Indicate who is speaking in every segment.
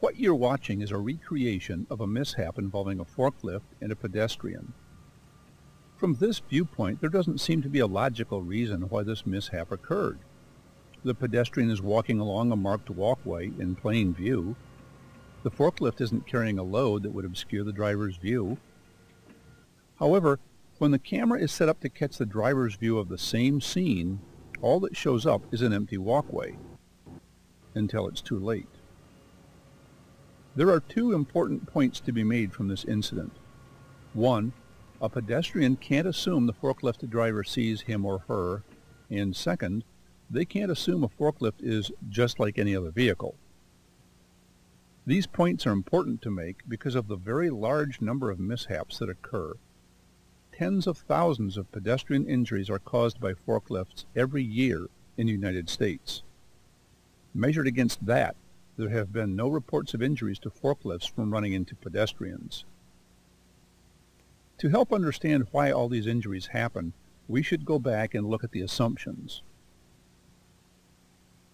Speaker 1: What you're watching is a recreation of a mishap involving a forklift and a pedestrian. From this viewpoint, there doesn't seem to be a logical reason why this mishap occurred. The pedestrian is walking along a marked walkway in plain view. The forklift isn't carrying a load that would obscure the driver's view. However, when the camera is set up to catch the driver's view of the same scene, all that shows up is an empty walkway, until it's too late. There are two important points to be made from this incident. One, a pedestrian can't assume the forklift driver sees him or her, and second, they can't assume a forklift is just like any other vehicle. These points are important to make because of the very large number of mishaps that occur. Tens of thousands of pedestrian injuries are caused by forklifts every year in the United States. Measured against that, there have been no reports of injuries to forklifts from running into pedestrians. To help understand why all these injuries happen, we should go back and look at the assumptions.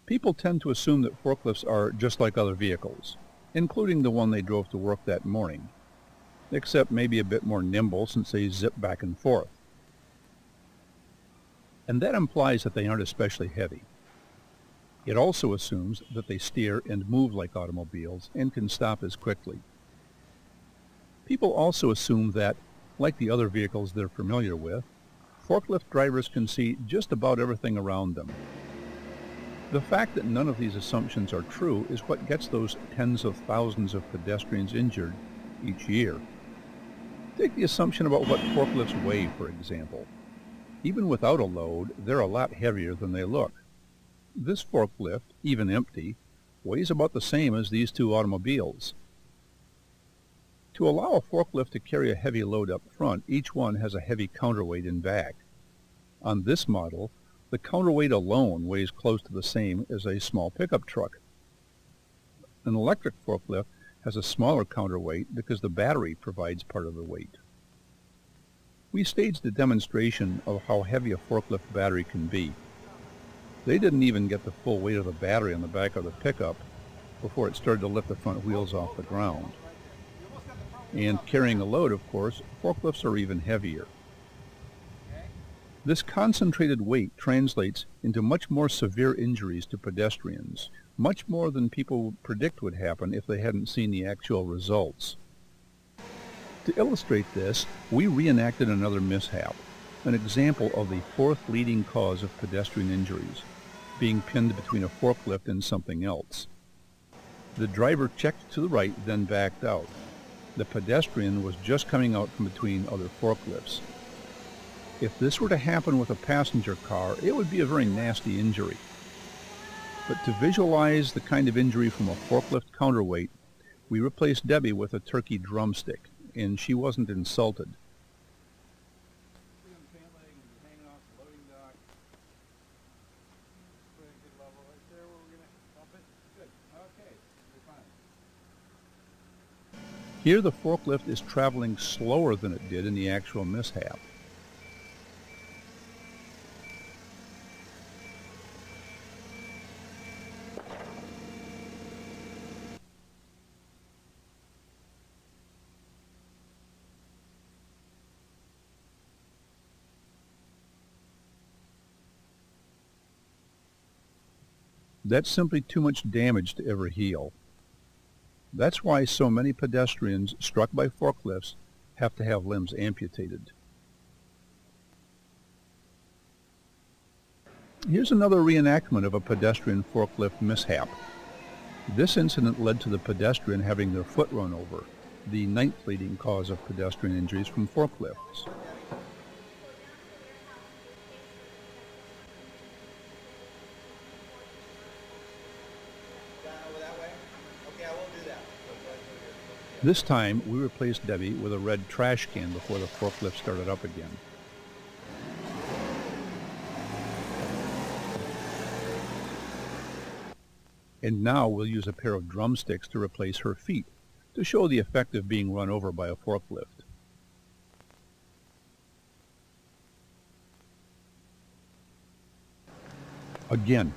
Speaker 1: People tend to assume that forklifts are just like other vehicles, including the one they drove to work that morning, except maybe a bit more nimble since they zip back and forth. And that implies that they aren't especially heavy. It also assumes that they steer and move like automobiles and can stop as quickly. People also assume that, like the other vehicles they're familiar with, forklift drivers can see just about everything around them. The fact that none of these assumptions are true is what gets those tens of thousands of pedestrians injured each year. Take the assumption about what forklifts weigh, for example. Even without a load, they're a lot heavier than they look. This forklift, even empty, weighs about the same as these two automobiles. To allow a forklift to carry a heavy load up front, each one has a heavy counterweight in back. On this model, the counterweight alone weighs close to the same as a small pickup truck. An electric forklift has a smaller counterweight because the battery provides part of the weight. We staged a demonstration of how heavy a forklift battery can be. They didn't even get the full weight of the battery on the back of the pickup before it started to lift the front wheels off the ground. And carrying a load, of course, forklifts are even heavier. This concentrated weight translates into much more severe injuries to pedestrians, much more than people would predict would happen if they hadn't seen the actual results. To illustrate this, we reenacted another mishap, an example of the fourth leading cause of pedestrian injuries, being pinned between a forklift and something else. The driver checked to the right, then backed out. The pedestrian was just coming out from between other forklifts. If this were to happen with a passenger car, it would be a very nasty injury. But to visualize the kind of injury from a forklift counterweight, we replaced Debbie with a turkey drumstick, and she wasn't insulted. Here the forklift is traveling slower than it did in the actual mishap. That's simply too much damage to ever heal. That's why so many pedestrians struck by forklifts have to have limbs amputated. Here's another reenactment of a pedestrian forklift mishap. This incident led to the pedestrian having their foot run over, the ninth leading cause of pedestrian injuries from forklifts. This time, we replaced Debbie with a red trash can before the forklift started up again. And now we'll use a pair of drumsticks to replace her feet, to show the effect of being run over by a forklift. Again,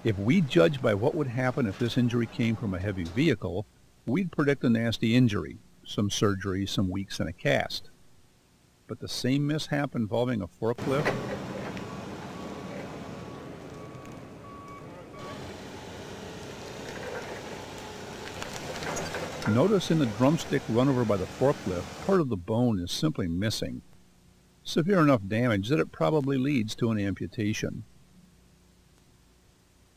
Speaker 1: if we judge by what would happen if this injury came from a heavy vehicle, we'd predict a nasty injury, some surgery, some weeks in a cast. But the same mishap involving a forklift? Notice in the drumstick run over by the forklift, part of the bone is simply missing. Severe enough damage that it probably leads to an amputation.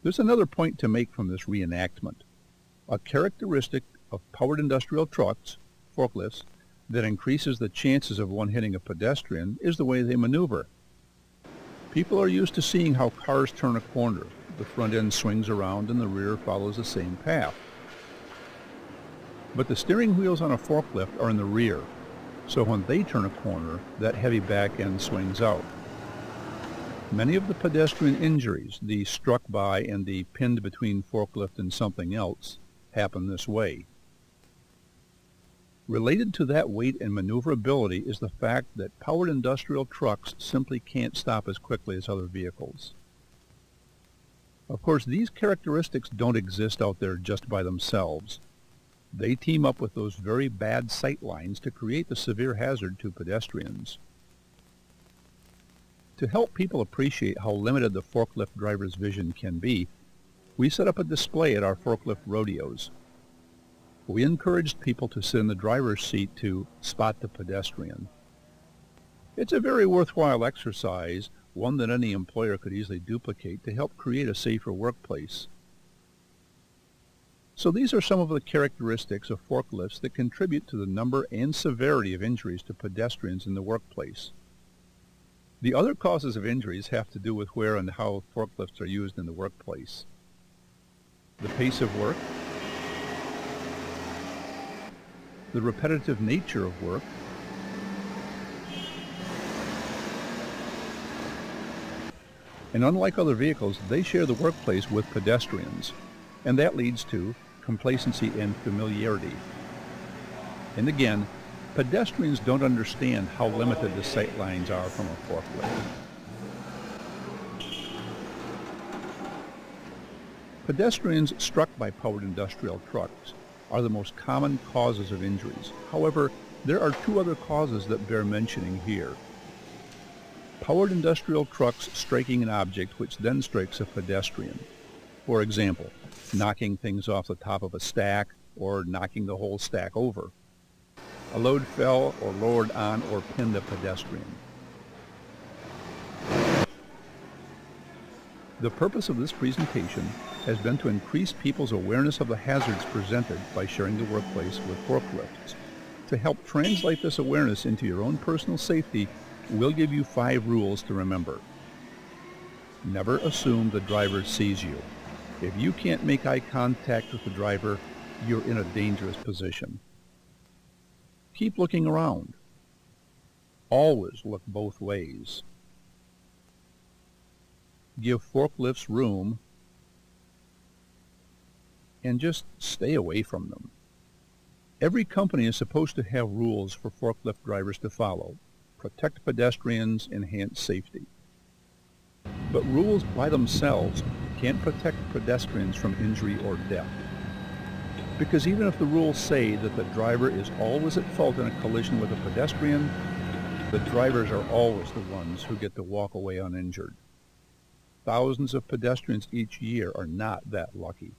Speaker 1: There's another point to make from this reenactment. A characteristic of powered industrial trucks, forklifts, that increases the chances of one hitting a pedestrian is the way they maneuver. People are used to seeing how cars turn a corner. The front end swings around and the rear follows the same path. But the steering wheels on a forklift are in the rear, so when they turn a corner, that heavy back end swings out. Many of the pedestrian injuries, the struck by and the pinned between forklift and something else, happen this way. Related to that weight and maneuverability is the fact that powered industrial trucks simply can't stop as quickly as other vehicles. Of course, these characteristics don't exist out there just by themselves. They team up with those very bad sight lines to create the severe hazard to pedestrians. To help people appreciate how limited the forklift driver's vision can be, we set up a display at our forklift rodeos. We encouraged people to sit in the driver's seat to spot the pedestrian. It's a very worthwhile exercise, one that any employer could easily duplicate to help create a safer workplace. So these are some of the characteristics of forklifts that contribute to the number and severity of injuries to pedestrians in the workplace. The other causes of injuries have to do with where and how forklifts are used in the workplace. The pace of work, the repetitive nature of work, and unlike other vehicles, they share the workplace with pedestrians, and that leads to complacency and familiarity. And again, pedestrians don't understand how limited the sight lines are from a forklift. Pedestrians struck by powered industrial trucks are the most common causes of injuries. However, there are two other causes that bear mentioning here. Powered industrial trucks striking an object which then strikes a pedestrian. For example, knocking things off the top of a stack or knocking the whole stack over. A load fell or lowered on or pinned a pedestrian. The purpose of this presentation has been to increase people's awareness of the hazards presented by sharing the workplace with forklifts. To help translate this awareness into your own personal safety, we'll give you 5 rules to remember. Never assume the driver sees you. If you can't make eye contact with the driver, you're in a dangerous position. Keep looking around. Always look both ways. Give forklifts room, and just stay away from them. Every company is supposed to have rules for forklift drivers to follow. Protect pedestrians, enhance safety. But rules by themselves can't protect pedestrians from injury or death. Because even if the rules say that the driver is always at fault in a collision with a pedestrian, the drivers are always the ones who get to walk away uninjured. Thousands of pedestrians each year are not that lucky.